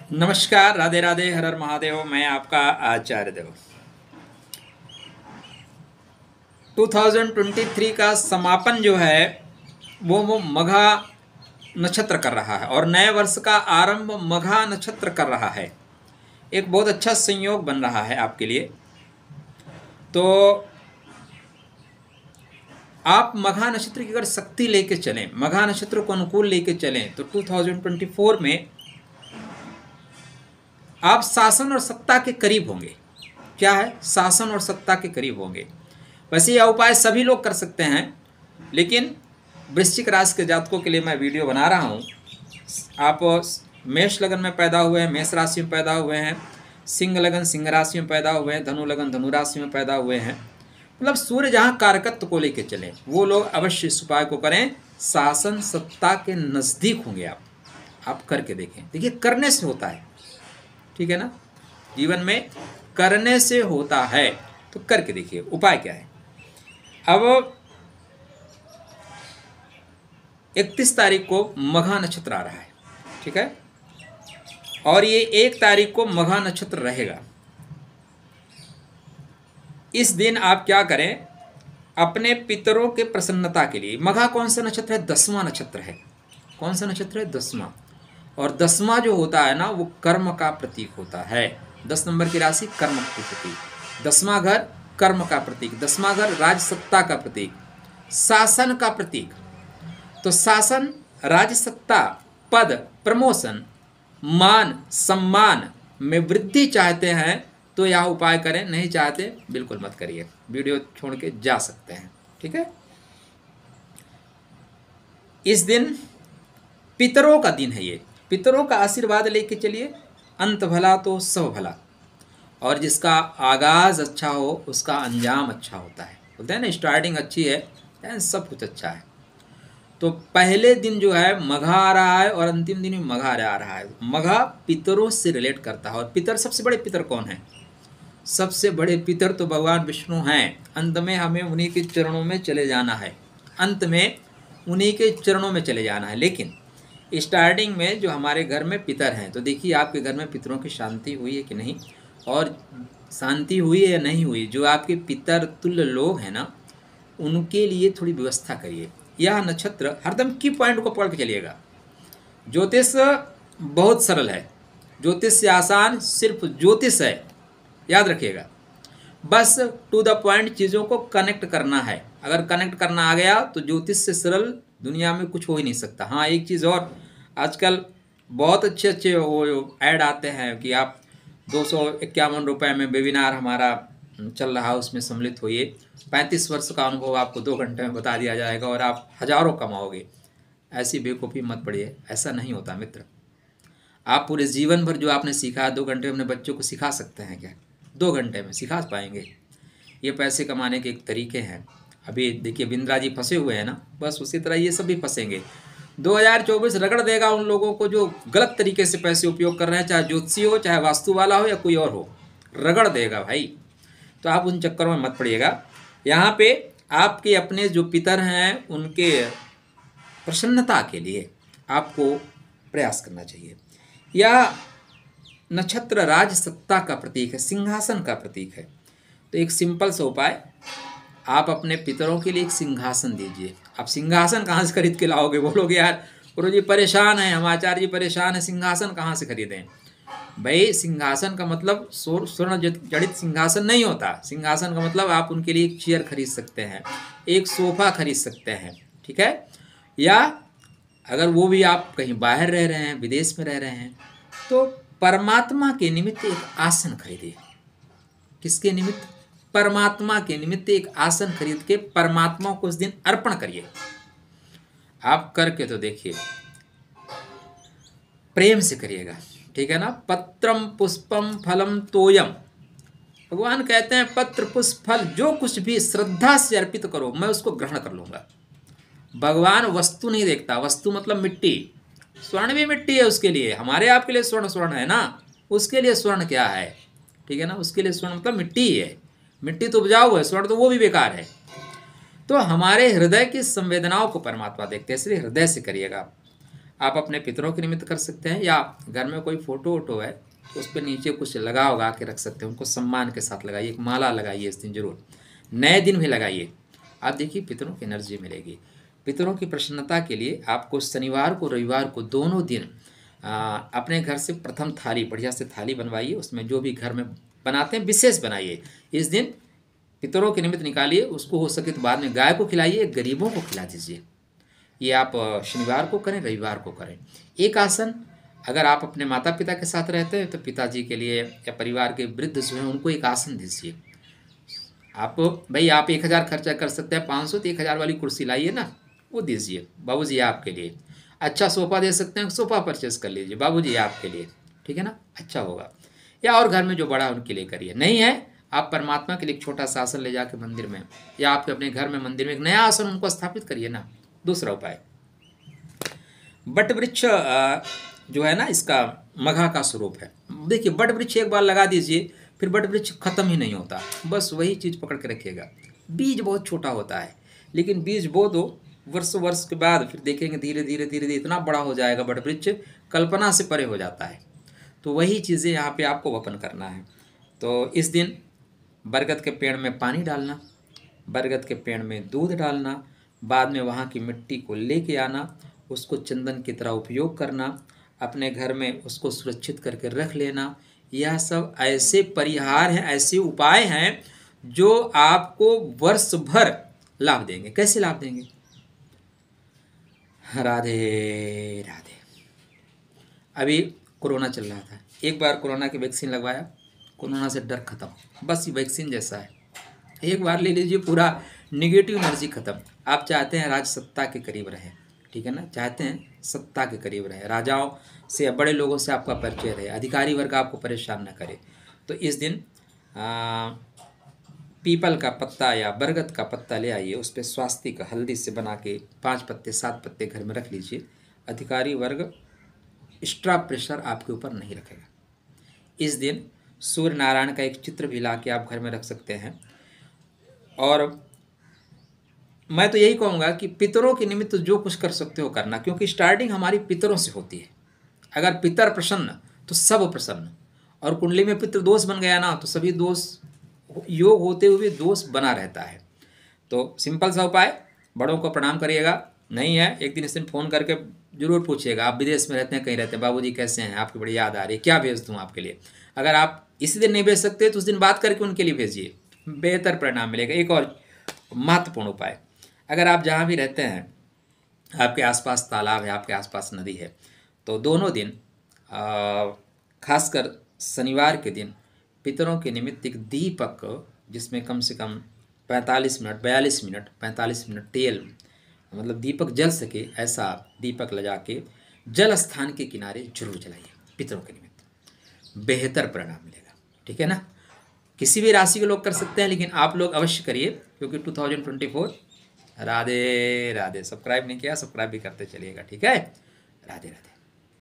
नमस्कार, राधे राधे, हर हर महादेव। मैं आपका आचार्य देव। 2023 का समापन जो है वो मघा नक्षत्र कर रहा है और नए वर्ष का आरंभ मघा नक्षत्र कर रहा है। एक बहुत अच्छा संयोग बन रहा है आपके लिए। तो आप मघा नक्षत्र की अगर शक्ति लेके चलें, मघा नक्षत्र को अनुकूल लेके चलें, तो 2024 में आप शासन और सत्ता के करीब होंगे। क्या है? शासन और सत्ता के करीब होंगे। वैसे यह उपाय सभी लोग कर सकते हैं, लेकिन वृश्चिक राशि के जातकों के लिए मैं वीडियो बना रहा हूँ। आप मेष लगन में पैदा हुए हैं, मेष राशि में पैदा हुए हैं, सिंह लगन सिंह राशि में पैदा हुए हैं, धनु लगन धनु राशि में पैदा हुए हैं, मतलब सूर्य जहाँ कारकत्व को लेकर चले, वो लोग अवश्य इस उपाय को करें। शासन सत्ता के नज़दीक होंगे आप करके देखें। देखिए, करने से होता है, ठीक है ना। जीवन में करने से होता है, तो करके देखिए उपाय क्या है। अब 31 तारीख को मघा नक्षत्र आ रहा है, ठीक है, और ये 1 तारीख को मघा नक्षत्र रहेगा। इस दिन आप क्या करें, अपने पितरों के प्रसन्नता के लिए। मघा कौन सा नक्षत्र है? 10वां नक्षत्र है। कौन सा नक्षत्र है? 10वां। और 10वां जो होता है ना, वो कर्म का प्रतीक होता है। 10 नंबर की राशि कर्म की प्रतीक। 10वां घर कर्म का प्रतीक, 10वां घर राजसत्ता का प्रतीक, शासन का प्रतीक। तो शासन, राजसत्ता, पद, प्रमोशन, मान सम्मान में वृद्धि चाहते हैं तो यह उपाय करें, नहीं चाहते बिल्कुल मत करिए, वीडियो छोड़ के जा सकते हैं, ठीक है। इस दिन पितरों का दिन है, ये पितरों का आशीर्वाद लेके चलिए। अंत भला तो सब भला, और जिसका आगाज अच्छा हो उसका अंजाम अच्छा होता है। बोलते हैं ना, स्टार्टिंग अच्छी है सब कुछ अच्छा है। तो पहले दिन जो है मघा आ रहा है और अंतिम दिन भी मघा आ रहा है। मघा पितरों से रिलेट करता है। और पितर, सबसे बड़े पितर कौन है? सबसे बड़े पितर तो भगवान विष्णु हैं। अंत में हमें उन्हीं के चरणों में चले जाना है, अंत में उन्हीं के चरणों में चले जाना है। लेकिन स्टार्टिंग में जो हमारे घर में पितर हैं, तो देखिए आपके घर में पितरों की शांति हुई है कि नहीं, और शांति हुई है या नहीं हुई। जो आपके पितर तुल्य लोग हैं ना, उनके लिए थोड़ी व्यवस्था करिए। यह नक्षत्र हरदम की पॉइंट को पढ़ के चलिएगा। ज्योतिष बहुत सरल है, ज्योतिष से आसान सिर्फ ज्योतिष है, याद रखिएगा। बस टू द पॉइंट चीज़ों को कनेक्ट करना है। अगर कनेक्ट करना आ गया तो ज्योतिष से सरल दुनिया में कुछ हो ही नहीं सकता। हाँ, एक चीज़ और, आजकल बहुत अच्छे अच्छे वो ऐड आते हैं कि आप 251 रुपये में वेबिनार हमारा चल रहा है, उसमें सम्मिलित होइए। 35 वर्ष का अनुभव आपको 2 घंटे में बता दिया जाएगा और आप हजारों कमाओगे। ऐसी बेवकूफ़ी मत पड़िए, ऐसा नहीं होता मित्र। आप पूरे जीवन भर जो आपने सीखा 2 घंटे में अपने बच्चों को सिखा सकते हैं क्या? 2 घंटे में सिखा पाएंगे? ये पैसे कमाने के एक तरीके हैं। अभी देखिए बिंद्रा जी फंसे हुए हैं ना, बस उसी तरह ये सब भी फंसेंगे। 2024 रगड़ देगा उन लोगों को जो गलत तरीके से पैसे उपयोग कर रहे हैं, चाहे ज्योतिषी हो, चाहे वास्तु वाला हो, या कोई और हो, रगड़ देगा भाई। तो आप उन चक्करों में मत पड़िएगा। यहाँ पे आपके अपने जो पितर हैं उनके प्रसन्नता के लिए आपको प्रयास करना चाहिए। यह नक्षत्र राजसत्ता का प्रतीक है, सिंहासन का प्रतीक है। तो एक सिंपल सा उपाय, आप अपने पितरों के लिए एक सिंहासन दीजिए। आप सिंहासन कहाँ से खरीद के लाओगे? बोलोगे यार गुरु जी परेशान हैं, हम आचार्य जी परेशान हैं, सिंहासन कहाँ से खरीदें? भाई सिंहासन का मतलब स्वर्ण जड़ित सिंहासन नहीं होता। सिंहासन का मतलब आप उनके लिए एक चेयर खरीद सकते हैं, एक सोफा खरीद सकते हैं, ठीक है। या अगर वो भी आप कहीं बाहर रह रहे हैं, विदेश में रह रहे हैं, तो परमात्मा के निमित्त एक आसन खरीदिए। किसके निमित्त? परमात्मा के निमित्त एक आसन खरीद के परमात्मा को उस दिन अर्पण करिए। आप करके तो देखिए, प्रेम से करिएगा, ठीक है ना। पत्रम पुष्पम फलम तोयम, भगवान कहते हैं पत्र पुष्प फल जो कुछ भी श्रद्धा से अर्पित करो, मैं उसको ग्रहण कर लूँगा। भगवान वस्तु नहीं देखता, वस्तु मतलब मिट्टी। स्वर्ण भी मिट्टी है उसके लिए, हमारे आपके लिए स्वर्ण स्वर्ण है ना, उसके लिए स्वर्ण क्या है, ठीक है ना। उसके लिए स्वर्ण मतलब मिट्टी ही है। मिट्टी तो उपजाऊ है, स्वर्ण तो वो भी बेकार है। तो हमारे हृदय की संवेदनाओं को परमात्मा देखते हैं, इसलिए हृदय से करिएगा। आप अपने पितरों के निमित्त कर सकते हैं, या घर में कोई फोटो वोटो है तो उस पर नीचे कुछ लगा उगा के रख सकते हैं, उनको सम्मान के साथ लगाइए, एक माला लगाइए इस दिन जरूर, नए दिन भी लगाइए। आप देखिए पितरों की एनर्जी मिलेगी। पितरों की प्रसन्नता के लिए आपको शनिवार को रविवार को दोनों दिन अपने घर से प्रथम थाली, बढ़िया से थाली बनवाइए, उसमें जो भी घर में बनाते हैं विशेष बनाइए। इस दिन पितरों के निमित्त निकालिए, उसको हो सके तो बाद में गाय को खिलाइए, गरीबों को खिला दीजिए। ये आप शनिवार को करें, रविवार को करें। एक आसन, अगर आप अपने माता पिता के साथ रहते हैं तो पिताजी के लिए या परिवार के वृद्ध जो हैं उनको एक आसन दीजिए। आप भाई आप 1000 खर्चा कर सकते हैं, 500 तो 1000 वाली कुर्सी लाइए ना, वो दीजिए बाबूजी आपके लिए। अच्छा सोफ़ा दे सकते हैं, सोफ़ा परचेस कर लीजिए बाबूजी आपके लिए, ठीक है ना, अच्छा होगा। या और घर में जो बड़ा है उनके लिए करिए। नहीं है आप परमात्मा के लिए एक छोटा सा आसन ले जाके मंदिर में, या आपके अपने घर में मंदिर में एक नया आसन उनको स्थापित करिए ना। दूसरा उपाय, बट वृक्ष जो है ना, इसका मघा का स्वरूप है। देखिए बट वृक्ष एक बार लगा दीजिए, फिर बट वृक्ष खत्म ही नहीं होता, बस वही चीज़ पकड़ के रखिएगा। बीज बहुत छोटा होता है, लेकिन बीज बो दो, वर्ष के बाद फिर देखेंगे धीरे धीरे धीरे धीरे इतना बड़ा हो जाएगा बट वृक्ष, कल्पना से परे हो जाता है। तो वही चीज़ें यहाँ पे आपको वपन करना है। तो इस दिन बरगद के पेड़ में पानी डालना, बरगद के पेड़ में दूध डालना, बाद में वहाँ की मिट्टी को लेके आना, उसको चंदन की तरह उपयोग करना, अपने घर में उसको सुरक्षित करके रख लेना। यह सब ऐसे परिहार हैं, ऐसे उपाय हैं जो आपको वर्ष भर लाभ देंगे। कैसे लाभ देंगे? राधे राधे। अभी कोरोना चल रहा था, एक बार कोरोना की वैक्सीन लगवाया, कोरोना से डर खत्म। बस ये वैक्सीन जैसा है, एक बार ले लीजिए, पूरा निगेटिव एनर्जी खत्म। आप चाहते हैं राज सत्ता के करीब रहे, ठीक है ना, चाहते हैं सत्ता के करीब रहे, राजाओं से, बड़े लोगों से आपका परिचय रहे, अधिकारी वर्ग आपको परेशान न करे, तो इस दिन पीपल का पत्ता या बरगद का पत्ता ले आइए, उस पर स्वास्तिक हल्दी से बना के 5 पत्ते 7 पत्ते घर में रख लीजिए। अधिकारी वर्ग एक्स्ट्रा प्रेशर आपके ऊपर नहीं रखेगा। इस दिन सूर्य नारायण का एक चित्र भी ला के आप घर में रख सकते हैं। और मैं तो यही कहूँगा कि पितरों के निमित्त जो कुछ कर सकते हो करना, क्योंकि स्टार्टिंग हमारी पितरों से होती है। अगर पितर प्रसन्न तो सब प्रसन्न, और कुंडली में पितृ दोष बन गया ना तो सभी दोष, योग होते हुए दोष बना रहता है। तो सिंपल सा उपाय, बड़ों को प्रणाम करिएगा। नहीं है एक दिन इस दिन फ़ोन करके जरूर पूछिएगा, आप विदेश में रहते हैं, कहीं रहते हैं, बाबूजी कैसे हैं, आपकी बड़ी याद आ रही है, क्या भेज दूँ आपके लिए। अगर आप इसी दिन नहीं भेज सकते तो उस दिन बात करके उनके लिए भेजिए, बेहतर परिणाम मिलेगा। एक और महत्वपूर्ण उपाय, अगर आप जहाँ भी रहते हैं आपके आसपास तालाब है, आपके आसपास नदी है, तो दोनों दिन खासकर शनिवार के दिन पितरों के निमित्त एक दीपक, जिसमें कम से कम 45 मिनट 42 मिनट 45 मिनट तेल, मतलब दीपक जल सके ऐसा दीपक लगा के जल स्थान के किनारे जरूर जलाइए पितरों के निमित्त, बेहतर परिणाम मिलेगा, ठीक है ना। किसी भी राशि के लोग कर सकते हैं, लेकिन आप लोग अवश्य करिए, क्योंकि 2024। राधे राधे। सब्सक्राइब नहीं किया, सब्सक्राइब भी करते चलिएगा, ठीक है। राधे राधे।